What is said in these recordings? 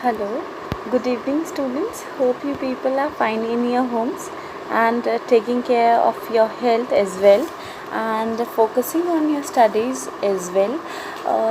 Hello, good evening, students. Hope you people are fine in your homes and taking care of your health as well and focusing on your studies as well.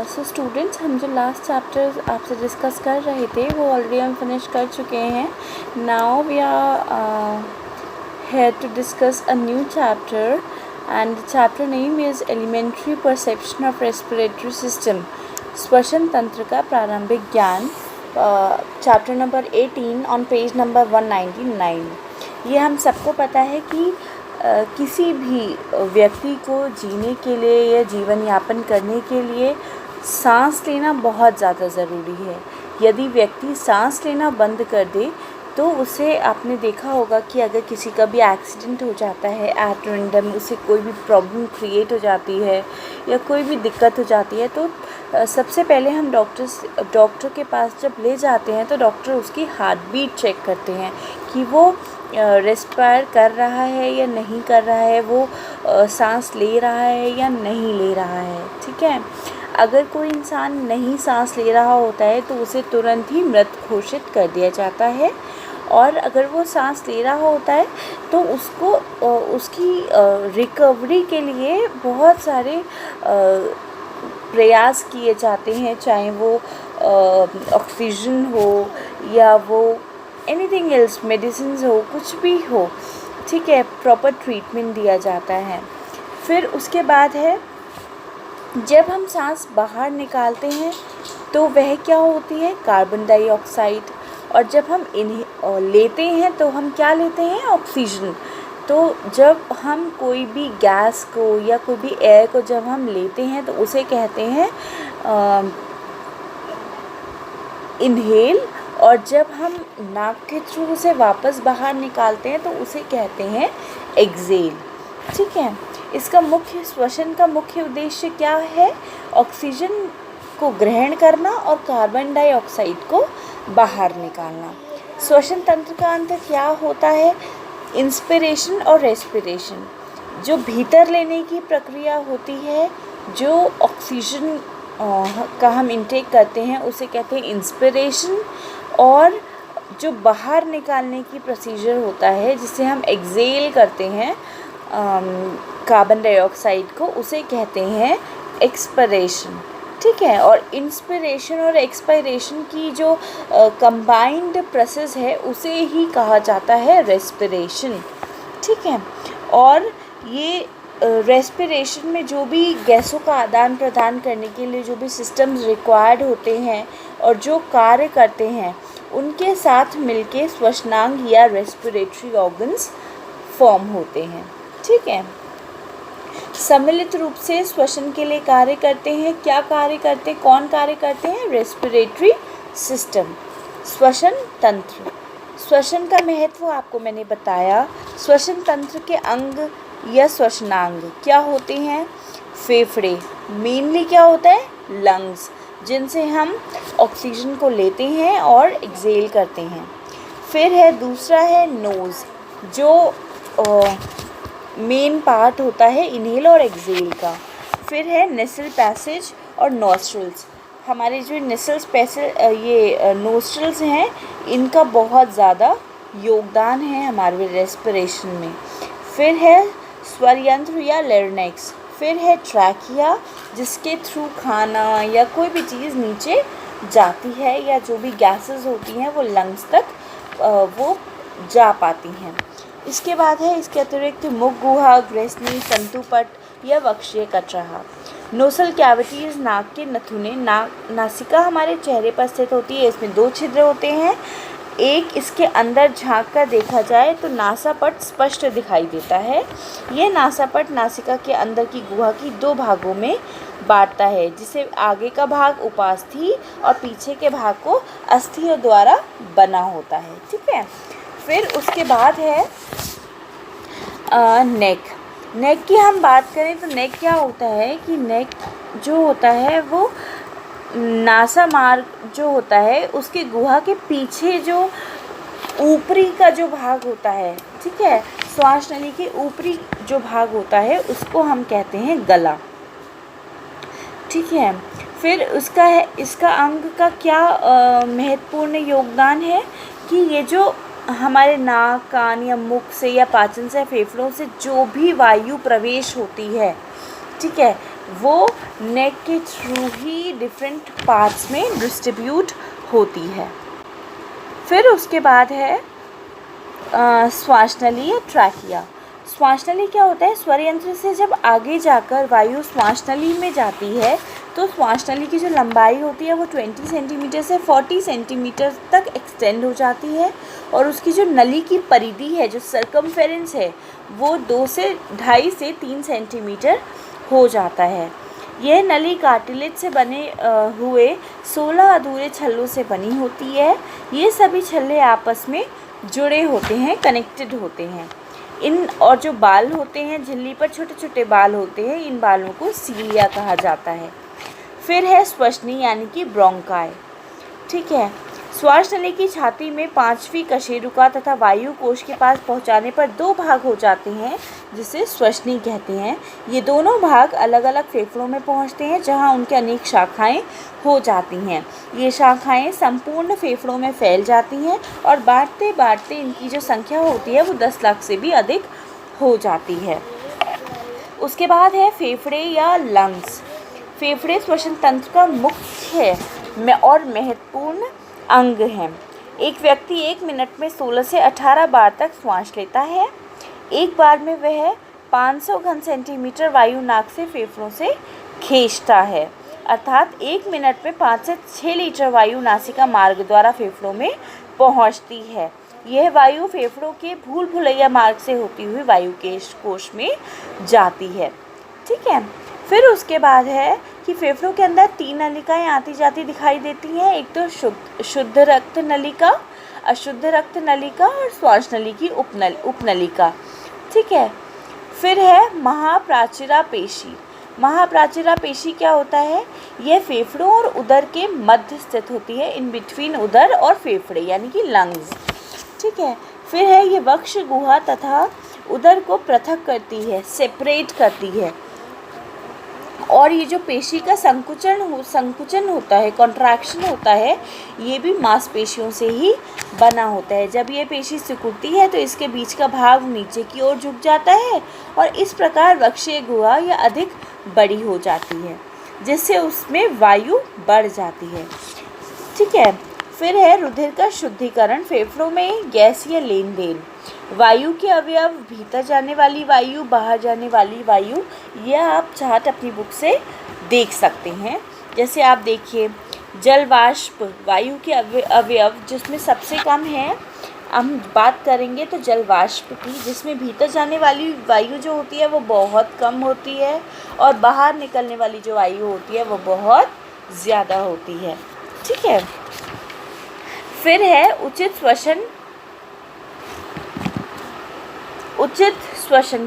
So students, हम जो last chapter आपसे discuss कर रहे थे वो already हम finish कर चुके हैं. Now we are here to discuss a new chapter, and the chapter name is Elementary Perception of Respiratory System. श्वसन तंत्र का प्रारंभिक ज्ञान, chapter number 18 on page number 199. ये हम सबको पता है कि किसी भी व्यक्ति को जीने के लिए या जीवन यापन करने के लिए सांस लेना बहुत ज़्यादा ज़रूरी है. यदि व्यक्ति सांस लेना बंद कर दे तो उसे आपने देखा होगा कि अगर किसी का भी एक्सीडेंट हो जाता है एट रैंडम, उसे कोई भी प्रॉब्लम क्रिएट हो जाती है या कोई भी दिक्कत हो जाती है तो सबसे पहले हम डॉक्टर के पास जब ले जाते हैं तो डॉक्टर उसकी हार्ट बीट चेक करते हैं कि वो रेस्पायर कर रहा है या नहीं कर रहा है, वो सांस ले रहा है या नहीं ले रहा है. ठीक है. अगर कोई इंसान नहीं सांस ले रहा होता है तो उसे तुरंत ही मृत घोषित कर दिया जाता है, और अगर वो सांस ले रहा होता है तो उसको उसकी रिकवरी के लिए बहुत सारे प्रयास किए जाते हैं, चाहे वो ऑक्सीजन हो या वो एनीथिंग एल्स, मेडिसिन हो, कुछ भी हो. ठीक है. प्रॉपर ट्रीटमेंट दिया जाता है. फिर उसके बाद है जब हम सांस बाहर निकालते हैं तो वह क्या होती है, कार्बन डाइऑक्साइड, और जब हम इन्हें लेते हैं तो हम क्या लेते हैं, ऑक्सीजन. तो जब हम कोई भी गैस को या कोई भी एयर को जब हम लेते हैं तो उसे कहते हैं इनहेल, और जब हम नाक के थ्रू उसे वापस बाहर निकालते हैं तो उसे कहते हैं एक्सेल. ठीक है. इसका मुख्य श्वसन का मुख्य उद्देश्य क्या है, ऑक्सीजन को ग्रहण करना और कार्बन डाइऑक्साइड को बाहर निकालना. श्वसन तंत्र का अंत क्या होता है, इंस्पिरेशन और रेस्पिरेशन. जो भीतर लेने की प्रक्रिया होती है, जो ऑक्सीजन का हम इनटेक करते हैं उसे कहते हैं इंस्पिरेशन, और जो बाहर निकालने की प्रोसीजर होता है जिसे हम एक्सेल करते हैं कार्बन डाइऑक्साइड को, उसे कहते हैं एक्सपिरेशन. ठीक है. और इंस्पिरेशन और एक्सपायरेशन की जो कंबाइंड प्रोसेस है उसे ही कहा जाता है रेस्पिरेशन. ठीक है. और ये रेस्पिरेशन में जो भी गैसों का आदान प्रदान करने के लिए जो भी सिस्टम्स रिक्वायर्ड होते हैं और जो कार्य करते हैं उनके साथ मिलके श्वसनांग या रेस्पिरेटरी ऑर्गन्स फॉर्म होते हैं. ठीक है. सम्मिलित रूप से श्वसन के लिए कार्य करते हैं. क्या कार्य करते हैं, कौन कार्य करते हैं, रेस्पिरेटरी सिस्टम. श्वसन तंत्र, श्वसन का महत्व आपको मैंने बताया. श्वसन तंत्र के अंग या श्वसनांग क्या होते हैं, फेफड़े, मेनली क्या होता है, लंग्स, जिनसे हम ऑक्सीजन को लेते हैं और एक्सेल करते हैं. फिर है दूसरा है नोज़, जो मेन पार्ट होता है इनहेल और एक्सेल का. फिर है नेसल पैसेज और नॉस्ट्रल्स. हमारे जो नेसल पैसेज ये नॉस्ट्रल्स हैं इनका बहुत ज़्यादा योगदान है हमारे रेस्पिरेशन में. फिर है स्वर यंत्र या लैरिंक्स. फिर है ट्रैकिया, जिसके थ्रू खाना या कोई भी चीज़ नीचे जाती है या जो भी गैसेस होती हैं वो लंग्स तक वो जा पाती हैं. इसके बाद है इसके अतिरिक्त मुख गुहा, ग्रेसनी, तंतुपट या वक्षीय कटरहा. नोसल कैविटीज़, नाक के नथुने. नासिका हमारे चेहरे पर स्थित होती है. इसमें 2 छिद्र होते हैं. एक इसके अंदर झांक कर देखा जाए तो नासापट स्पष्ट दिखाई देता है. ये नासापट नासिका के अंदर की गुहा की 2 भागों में बांटता है, जिसे आगे का भाग उपास्थि और पीछे के भाग को अस्थियों द्वारा बना होता है. ठीक है. फिर उसके बाद है नेक. नेक की हम बात करें तो नेक क्या होता है कि नेक जो होता है वो नासा मार्ग जो होता है उसके गुहा के पीछे जो ऊपरी का जो भाग होता है, ठीक है, श्वास नली के ऊपरी जो भाग होता है उसको हम कहते हैं गला. ठीक है. फिर इसका अंग का क्या महत्वपूर्ण योगदान है कि ये जो हमारे नाक, कान या मुख से या पाचन से, फेफड़ों से जो भी वायु प्रवेश होती है, ठीक है, वो नेक के थ्रू ही डिफरेंट पार्ट्स में डिस्ट्रीब्यूट होती है। फिर उसके बाद है श्वास नली या ट्रैकिया। श्वास नली क्या होता है? स्वर यंत्र से जब आगे जाकर वायु श्वास नली में जाती है तो श्वास नली की जो लंबाई होती है वो 20 सेंटीमीटर से 40 सेंटीमीटर तक एक्सटेंड हो जाती है, और उसकी जो नली की परिधि है, जो सर्कमफेरेंस है, वो 2 से 2.5 से 3 सेंटीमीटर हो जाता है। यह नली कार्टिलेज से बने हुए 16 अधूरे छल्लों से बनी होती है। ये सभी छल्ले आपस में जुड़े होते हैं, कनेक्टेड होते हैं। और जो बाल होते हैं, झिल्ली पर छोटे छोटे बाल होते हैं, इन बालों को सीलिया कहा जाता है। फिर है श्वसनी यानी कि ब्रोंकाई, ठीक है। श्वास नली की छाती में 5वीं कशेरुका तथा वायु कोश के पास पहुंचाने पर 2 भाग हो जाते हैं, जिसे श्वसनी कहते हैं। ये दोनों भाग अलग अलग फेफड़ों में पहुंचते हैं, जहां उनकी अनेक शाखाएं हो जाती हैं। ये शाखाएं संपूर्ण फेफड़ों में फैल जाती हैं और बांटते बांटते इनकी जो संख्या होती है वो 10 लाख से भी अधिक हो जाती है। उसके बाद है फेफड़े या लंग्स। फेफड़े श्वसन तंत्र का मुख्य और महत्वपूर्ण अंग हैं। एक व्यक्ति 1 मिनट में 16 से 18 बार तक श्वास लेता है। एक बार में वह 500 घन सेंटीमीटर वायु नाक से फेफड़ों से खींचता है, अर्थात 1 मिनट में 5 से 6 लीटर वायु नासिका मार्ग द्वारा फेफड़ों में पहुंचती है। यह वायु फेफड़ों के भूल भुलैया मार्ग से होती हुई वायु के कोश में जाती है, ठीक है। फिर उसके बाद है कि फेफड़ों के अंदर 3 नलिकाएं आती जाती दिखाई देती हैं। एक तो शुद्ध रक्त नलिका, अशुद्ध रक्त नलिका और श्वास नली की उपनलिका, ठीक है। फिर है महाप्राचीरा पेशी। महाप्राचीरा पेशी क्या होता है? यह फेफड़ों और उदर के मध्य स्थित होती है, इन बिटवीन उदर और फेफड़े यानी कि लंग्स, ठीक है। फिर है ये वक्ष गुहा तथा उदर को पृथक करती है, सेपरेट करती है। और ये जो पेशी का संकुचन होता है, कॉन्ट्रैक्शन होता है, ये भी मांसपेशियों से ही बना होता है। जब ये पेशी सिकुड़ती है तो इसके बीच का भाग नीचे की ओर झुक जाता है और इस प्रकार वक्षीय गुहा या अधिक बड़ी हो जाती है, जिससे उसमें वायु बढ़ जाती है, ठीक है। फिर है रुधिर का शुद्धिकरण। फेफड़ों में गैसीय लेन देन, वायु के अवयव, भीतर जाने वाली वायु, बाहर जाने वाली वायु, यह आप चार्ट अपनी बुक से देख सकते हैं। जैसे आप देखिए, जल वाष्प वायु के अवयव जिसमें सबसे कम है, हम बात करेंगे तो जल वाष्प की, जिसमें भीतर जाने वाली वायु जो होती है वो बहुत कम होती है और बाहर निकलने वाली जो वायु होती है वो बहुत ज़्यादा होती है, ठीक है। फिर है उचित श्वसन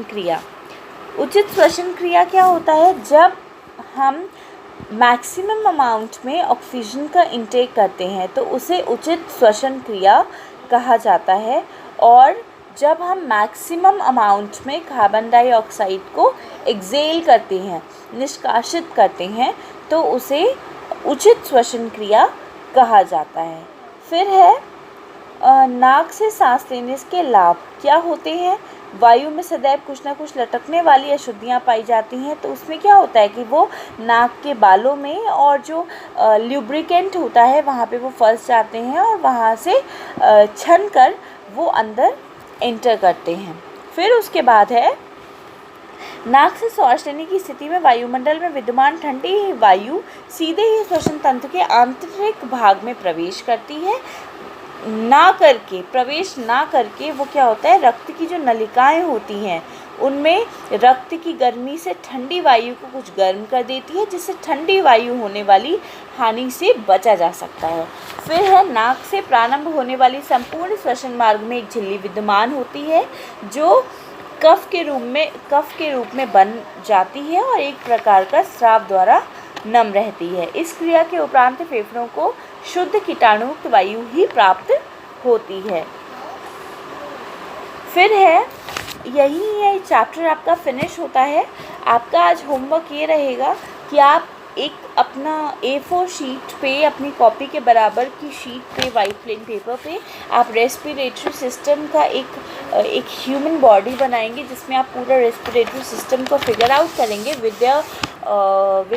क्रिया। उचित श्वसन क्रिया क्या होता है? जब हम मैक्सिमम अमाउंट में ऑक्सीजन का इंटेक करते हैं तो उसे उचित श्वसन क्रिया कहा जाता है, और जब हम मैक्सिमम अमाउंट में कार्बन डाइऑक्साइड को एक्सेल करते हैं, निष्कासित करते हैं, तो उसे उचित श्वसन क्रिया कहा जाता है। फिर है नाक से सांस लेने के लाभ क्या होते हैं? वायु में सदैव कुछ ना कुछ लटकने वाली अशुद्धियाँ पाई जाती हैं, तो उसमें क्या होता है कि वो नाक के बालों में और जो ल्यूब्रिकेंट होता है वहाँ पे वो फंस जाते हैं और वहाँ से छन कर वो अंदर एंटर करते हैं। फिर उसके बाद है नाक से श्वास लेने की स्थिति में वायुमंडल में विद्यमान ठंडी वायु सीधे ही श्वसन तंत्र के आंतरिक भाग में प्रवेश करती है, प्रवेश ना करके वो क्या होता है, रक्त की जो नलिकाएं होती हैं उनमें रक्त की गर्मी से ठंडी वायु को कुछ गर्म कर देती है, जिससे ठंडी वायु होने वाली हानि से बचा जा सकता है। फिर है नाक से प्रारंभ होने वाली संपूर्ण श्वसन मार्ग में एक झिल्ली विद्यमान होती है, जो कफ के रूप में बन जाती है और एक प्रकार का स्राव द्वारा नम रहती है। इस क्रिया के उपरांत फेफड़ों को शुद्ध कीटाणुयुक्त वायु ही प्राप्त होती है। फिर है यही ये चैप्टर आपका फिनिश होता है। आपका आज होमवर्क ये रहेगा कि आप एक अपना A4 शीट पे, अपनी कॉपी के बराबर की शीट पे, वाइट प्लेन पेपर पे आप रेस्पिरेटरी सिस्टम का एक ह्यूमन बॉडी बनाएंगे, जिसमें आप पूरा रेस्पिरेटरी सिस्टम को फिगर आउट करेंगे विद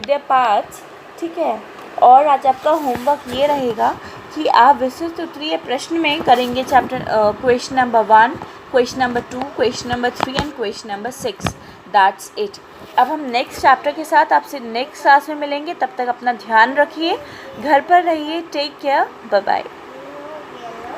द पार्ट्स, ठीक है। और आज आपका होमवर्क ये रहेगा कि आप विस्तृत उत्तरीय प्रश्न में करेंगे chapter question number 1, question number 2, question number 3 and question number 6। That's it. अब हम नेक्स्ट चैप्टर के साथ आपसे नेक्स्ट क्लास में मिलेंगे। तब तक अपना ध्यान रखिए, घर पर रहिए, टेक केयर, बाय बाय।